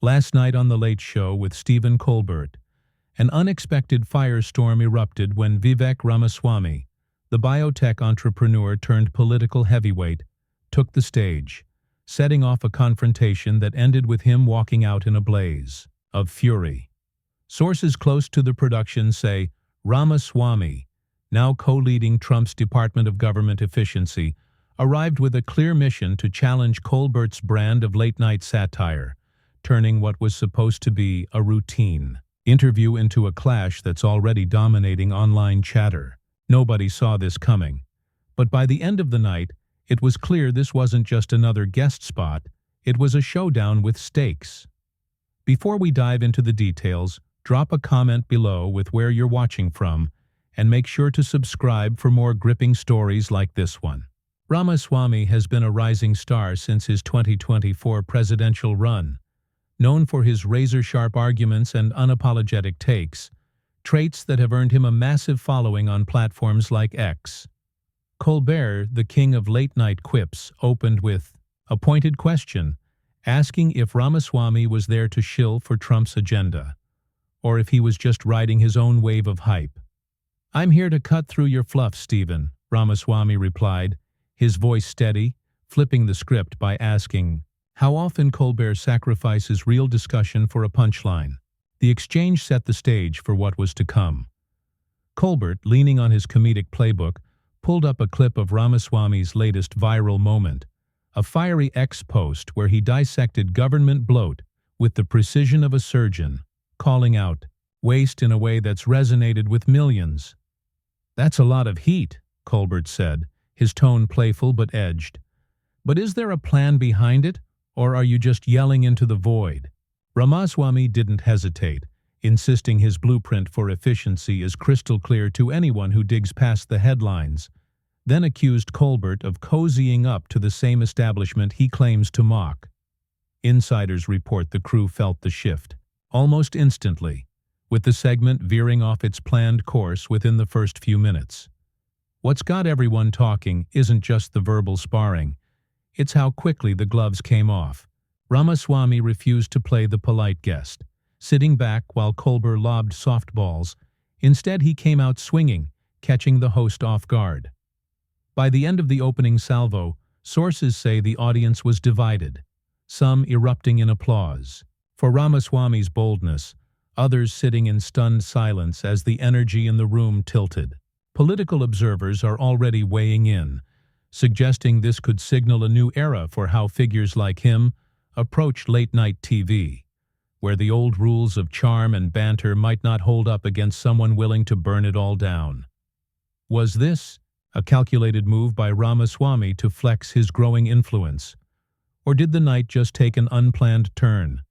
Last night on The Late Show with Stephen Colbert, an unexpected firestorm erupted when Vivek Ramaswamy, the biotech entrepreneur turned political heavyweight, took the stage, setting off a confrontation that ended with him walking out in a blaze of fury. Sources close to the production say Ramaswamy, now co-leading Trump's Department of Government Efficiency, arrived with a clear mission to challenge Colbert's brand of late-night satire, turning what was supposed to be a routine interview into a clash that's already dominating online chatter. Nobody saw this coming. But by the end of the night, it was clear this wasn't just another guest spot, it was a showdown with stakes. Before we dive into the details, drop a comment below with where you're watching from, and make sure to subscribe for more gripping stories like this one. Ramaswamy has been a rising star since his 2024 presidential run. Known for his razor-sharp arguments and unapologetic takes, traits that have earned him a massive following on platforms like X. Colbert, the king of late-night quips, opened with a pointed question, asking if Ramaswamy was there to shill for Trump's agenda, or if he was just riding his own wave of hype. "I'm here to cut through your fluff, Stephen," Ramaswamy replied, his voice steady, flipping the script by asking how often Colbert sacrifices real discussion for a punchline. The exchange set the stage for what was to come. Colbert, leaning on his comedic playbook, pulled up a clip of Ramaswamy's latest viral moment, a fiery X post where he dissected government bloat with the precision of a surgeon, calling out waste in a way that's resonated with millions. "That's a lot of heat," Colbert said, his tone playful but edged. "But is there a plan behind it, or are you just yelling into the void?" Ramaswamy didn't hesitate, insisting his blueprint for efficiency is crystal clear to anyone who digs past the headlines, then accused Colbert of cozying up to the same establishment he claims to mock. Insiders report the crew felt the shift almost instantly, with the segment veering off its planned course within the first few minutes. What's got everyone talking isn't just the verbal sparring, it's how quickly the gloves came off. Ramaswamy refused to play the polite guest, sitting back while Colbert lobbed softballs. Instead, he came out swinging, catching the host off guard. By the end of the opening salvo, sources say the audience was divided, some erupting in applause for Ramaswamy's boldness, others sitting in stunned silence as the energy in the room tilted. Political observers are already weighing in, suggesting this could signal a new era for how figures like him approach late-night TV, where the old rules of charm and banter might not hold up against someone willing to burn it all down. Was this a calculated move by Ramaswamy to flex his growing influence, or did the night just take an unplanned turn?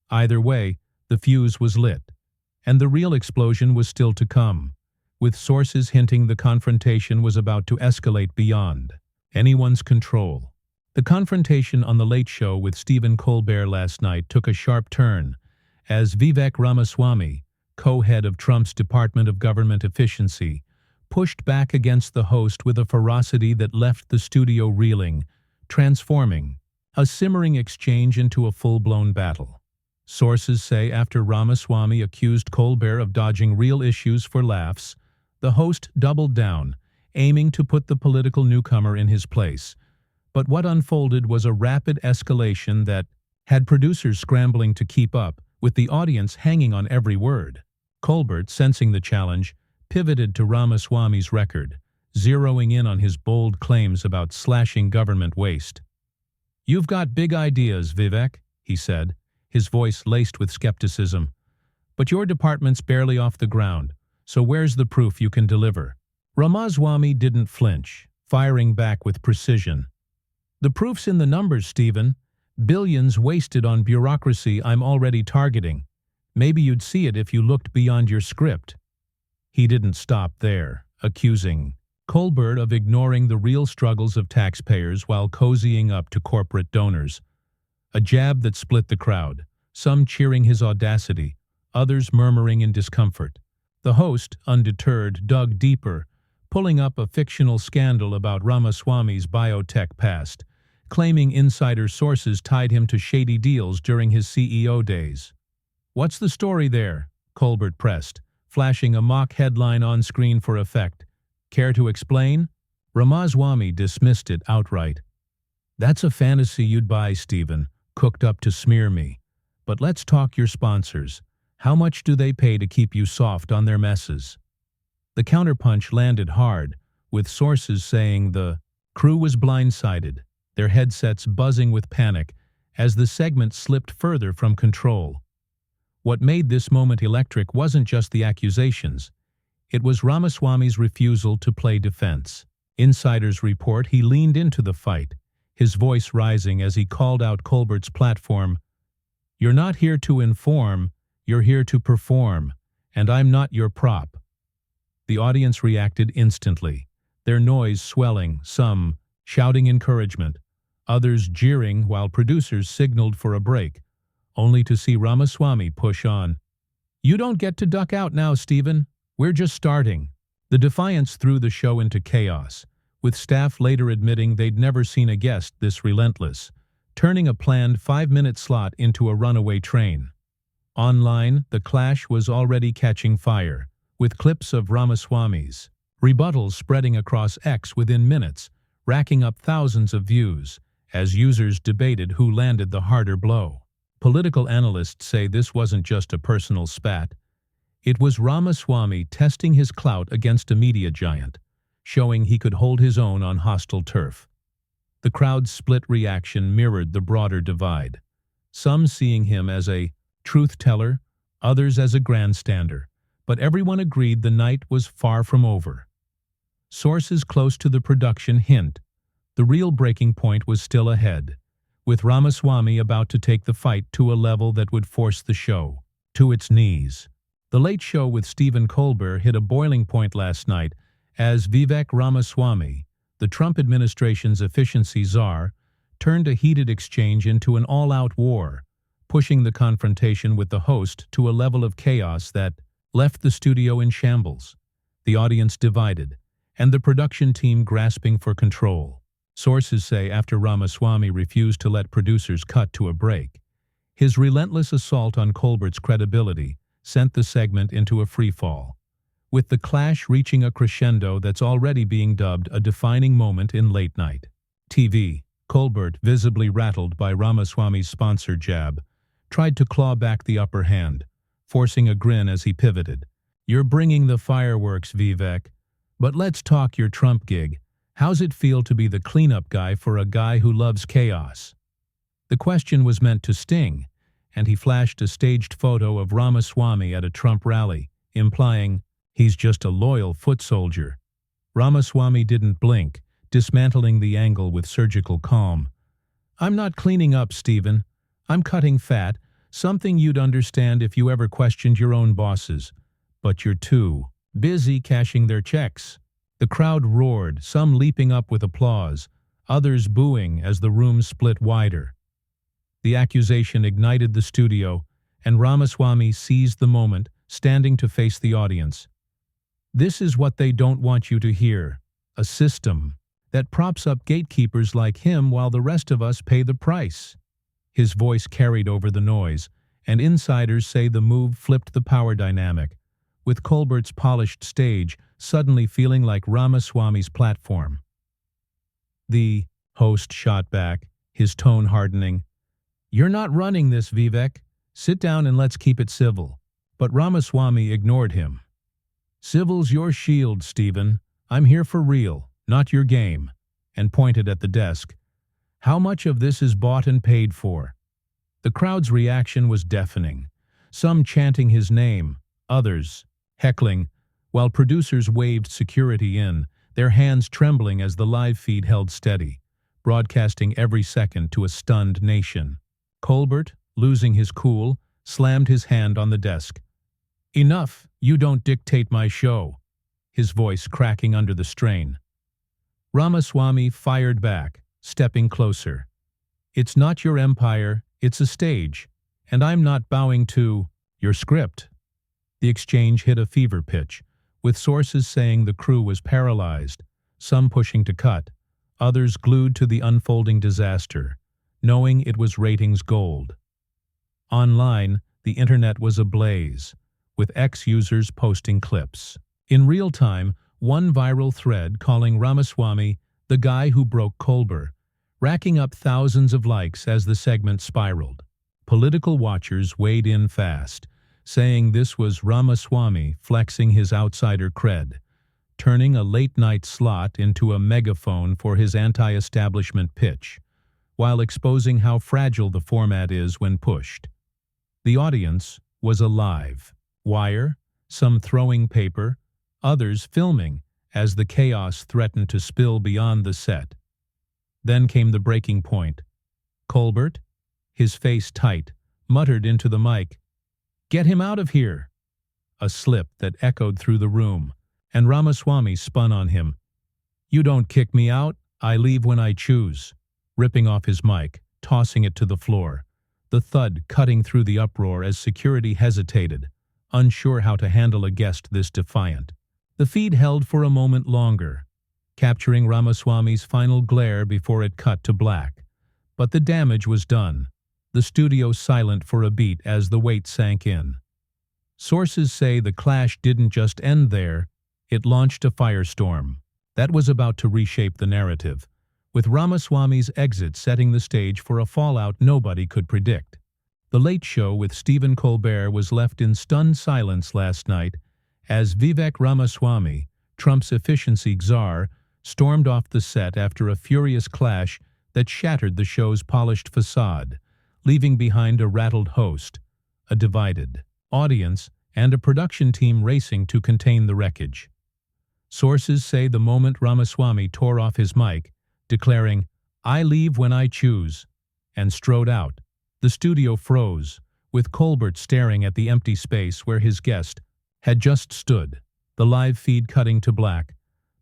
Either way, the fuse was lit, and the real explosion was still to come, with sources hinting the confrontation was about to escalate beyond anyone's control. The confrontation on The Late Show with Stephen Colbert last night took a sharp turn as Vivek Ramaswamy, co-head of Trump's Department of Government Efficiency, pushed back against the host with a ferocity that left the studio reeling, transforming a simmering exchange into a full-blown battle. Sources say after Ramaswamy accused Colbert of dodging real issues for laughs, the host doubled down, aiming to put the political newcomer in his place. But what unfolded was a rapid escalation that had producers scrambling to keep up, with the audience hanging on every word. Colbert, sensing the challenge, pivoted to Ramaswamy's record, zeroing in on his bold claims about slashing government waste. "You've got big ideas, Vivek," he said, his voice laced with skepticism. "But your department's barely off the ground, so where's the proof you can deliver?" Ramaswamy didn't flinch, firing back with precision. "The proof's in the numbers, Stephen. Billions wasted on bureaucracy I'm already targeting. Maybe you'd see it if you looked beyond your script." He didn't stop there, accusing Colbert of ignoring the real struggles of taxpayers while cozying up to corporate donors. A jab that split the crowd, some cheering his audacity, others murmuring in discomfort. The host, undeterred, dug deeper, pulling up a fictional scandal about Ramaswamy's biotech past, claiming insider sources tied him to shady deals during his CEO days. "What's the story there?" Colbert pressed, flashing a mock headline on screen for effect. "Care to explain?" Ramaswamy dismissed it outright. "That's a fantasy you'd buy, Stephen, cooked up to smear me. But let's talk your sponsors. How much do they pay to keep you soft on their messes?" The counterpunch landed hard, with sources saying the crew was blindsided, their headsets buzzing with panic as the segment slipped further from control. What made this moment electric wasn't just the accusations. It was Ramaswamy's refusal to play defense. Insiders report he leaned into the fight, his voice rising as he called out Colbert's platform. "You're not here to inform, you're here to perform, and I'm not your prop." The audience reacted instantly, their noise swelling, some shouting encouragement, others jeering while producers signaled for a break, only to see Ramaswamy push on. "You don't get to duck out now, Stephen. We're just starting." The defiance threw the show into chaos, with staff later admitting they'd never seen a guest this relentless, turning a planned 5-minute slot into a runaway train. Online, the clash was already catching fire, with clips of Ramaswamy's rebuttals spreading across X within minutes, racking up thousands of views, as users debated who landed the harder blow. Political analysts say this wasn't just a personal spat. It was Ramaswamy testing his clout against a media giant, showing he could hold his own on hostile turf. The crowd's split reaction mirrored the broader divide, some seeing him as a truth-teller, others as a grandstander, but everyone agreed the night was far from over. Sources close to the production hint the real breaking point was still ahead, with Ramaswamy about to take the fight to a level that would force the show to its knees. The Late Show with Stephen Colbert hit a boiling point last night as Vivek Ramaswamy, the Trump administration's efficiency czar, turned a heated exchange into an all-out war, pushing the confrontation with the host to a level of chaos that left the studio in shambles, the audience divided, and the production team grasping for control. Sources say after Ramaswamy refused to let producers cut to a break, his relentless assault on Colbert's credibility sent the segment into a freefall, with the clash reaching a crescendo that's already being dubbed a defining moment in late-night TV. Colbert, visibly rattled by Ramaswamy's sponsor jab, tried to claw back the upper hand, forcing a grin as he pivoted. "You're bringing the fireworks, Vivek. But let's talk your Trump gig. How's it feel to be the cleanup guy for a guy who loves chaos?" The question was meant to sting, and he flashed a staged photo of Ramaswamy at a Trump rally, implying he's just a loyal foot soldier. Ramaswamy didn't blink, dismantling the angle with surgical calm. "I'm not cleaning up, Stephen. I'm cutting fat, something you'd understand if you ever questioned your own bosses. But you're too busy cashing their checks." The crowd roared, some leaping up with applause, others booing as the room split wider. The accusation ignited the studio, and Ramaswamy seized the moment, standing to face the audience. "This is what they don't want you to hear. A system that props up gatekeepers like him while the rest of us pay the price." His voice carried over the noise, and insiders say the move flipped the power dynamic, with Colbert's polished stage suddenly feeling like Ramaswamy's platform. The host shot back, his tone hardening. "You're not running this, Vivek. Sit down and let's keep it civil." But Ramaswamy ignored him. "Civil's your shield, Stephen. I'm here for real, not your game," and pointed at the desk. "How much of this is bought and paid for?" The crowd's reaction was deafening, some chanting his name, others heckling, while producers waved security in, their hands trembling as the live feed held steady, broadcasting every second to a stunned nation. Colbert, losing his cool, slammed his hand on the desk. "Enough, you don't dictate my show," his voice cracking under the strain. Ramaswamy fired back, stepping closer. "It's not your empire, it's a stage, and I'm not bowing to your script." The exchange hit a fever pitch, with sources saying the crew was paralyzed, some pushing to cut, others glued to the unfolding disaster, knowing it was ratings gold. Online, the internet was ablaze, with ex-users posting clips. In real time, one viral thread calling Ramaswamy the guy who broke Colbert, racking up thousands of likes as the segment spiraled. Political watchers weighed in fast, saying this was Ramaswamy flexing his outsider cred, turning a late-night slot into a megaphone for his anti-establishment pitch, while exposing how fragile the format is when pushed. The audience was alive. Wire, some throwing paper, others filming as the chaos threatened to spill beyond the set. Then came the breaking point. Colbert, his face tight, muttered into the mic, "Get him out of here!" A slip that echoed through the room, and Ramaswamy spun on him. "You don't kick me out, I leave when I choose," ripping off his mic, tossing it to the floor, the thud cutting through the uproar as security hesitated, unsure how to handle a guest this defiant. The feed held for a moment longer, capturing Ramaswamy's final glare before it cut to black. But the damage was done, the studio silent for a beat as the weight sank in. Sources say the clash didn't just end there, it launched a firestorm that was about to reshape the narrative, with Ramaswamy's exit setting the stage for a fallout nobody could predict. The Late Show with Stephen Colbert was left in stunned silence last night as Vivek Ramaswamy, Trump's efficiency czar, stormed off the set after a furious clash that shattered the show's polished facade, leaving behind a rattled host, a divided audience, and a production team racing to contain the wreckage. Sources say the moment Ramaswamy tore off his mic, declaring, "I leave when I choose," and strode out, the studio froze, with Colbert staring at the empty space where his guest had just stood, the live feed cutting to black,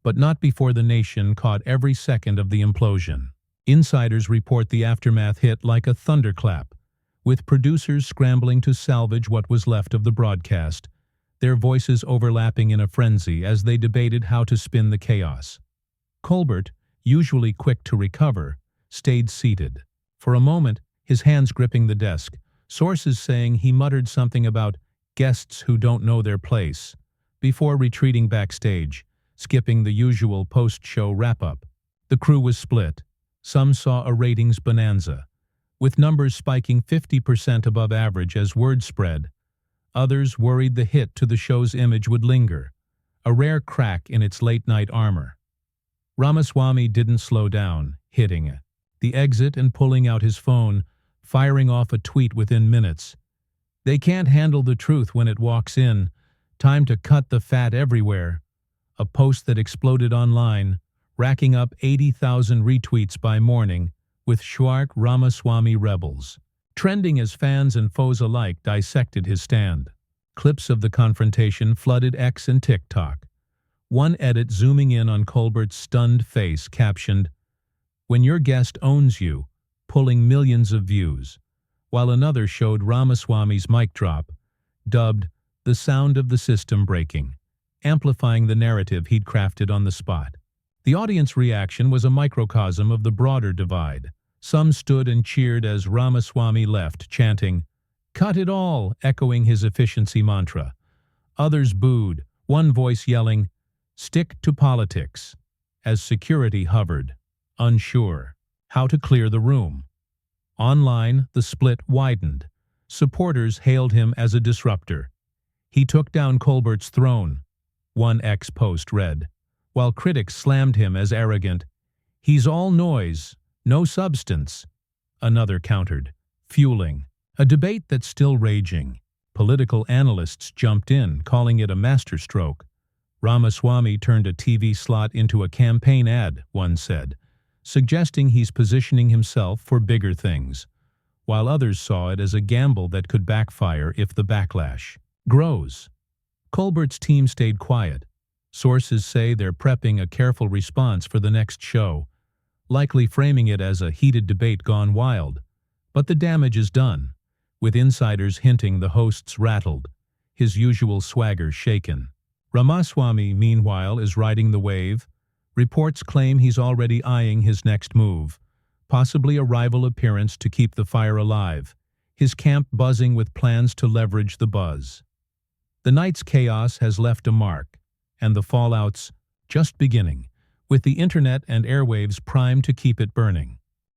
but not before the nation caught every second of the implosion. Insiders report the aftermath hit like a thunderclap, with producers scrambling to salvage what was left of the broadcast, their voices overlapping in a frenzy as they debated how to spin the chaos. Colbert, usually quick to recover, stayed seated. For a moment, his hands gripping the desk, sources saying he muttered something about guests who don't know their place, before retreating backstage, skipping the usual post-show wrap-up. The crew was split. Some saw a ratings bonanza, with numbers spiking 50% above average as word spread. Others worried the hit to the show's image would linger, a rare crack in its late-night armor. Ramaswamy didn't slow down, hitting the exit and pulling out his phone, firing off a tweet within minutes. "They can't handle the truth when it walks in. Time to cut the fat everywhere." A post that exploded online, racking up 80,000 retweets by morning, with Schwark Ramaswamy rebels, trending as fans and foes alike dissected his stand. Clips of the confrontation flooded X and TikTok. One edit zooming in on Colbert's stunned face captioned, "When your guest owns you," pulling millions of views, while another showed Ramaswamy's mic drop, dubbed "the sound of the system breaking," amplifying the narrative he'd crafted on the spot. The audience reaction was a microcosm of the broader divide. Some stood and cheered as Ramaswamy left, chanting, "Cut it all," echoing his efficiency mantra. Others booed, one voice yelling, "Stick to politics," as security hovered, unsure how to clear the room. Online, the split widened. Supporters hailed him as a disruptor. "He took down Colbert's throne," one X post read, while critics slammed him as arrogant. "He's all noise, no substance," another countered, fueling a debate that's still raging. Political analysts jumped in, calling it a masterstroke. Ramaswamy turned a TV slot into a campaign ad, one said, suggesting he's positioning himself for bigger things, while others saw it as a gamble that could backfire if the backlash grows. Colbert's team stayed quiet. Sources say they're prepping a careful response for the next show, likely framing it as a heated debate gone wild. But the damage is done, with insiders hinting the host's rattled, his usual swagger shaken. Ramaswamy, meanwhile, is riding the wave, Reports claim he's already eyeing his next move, possibly a rival appearance to keep the fire alive, his camp buzzing with plans to leverage the buzz. The night's chaos has left a mark, and the fallout's just beginning, with the internet and airwaves primed to keep it burning.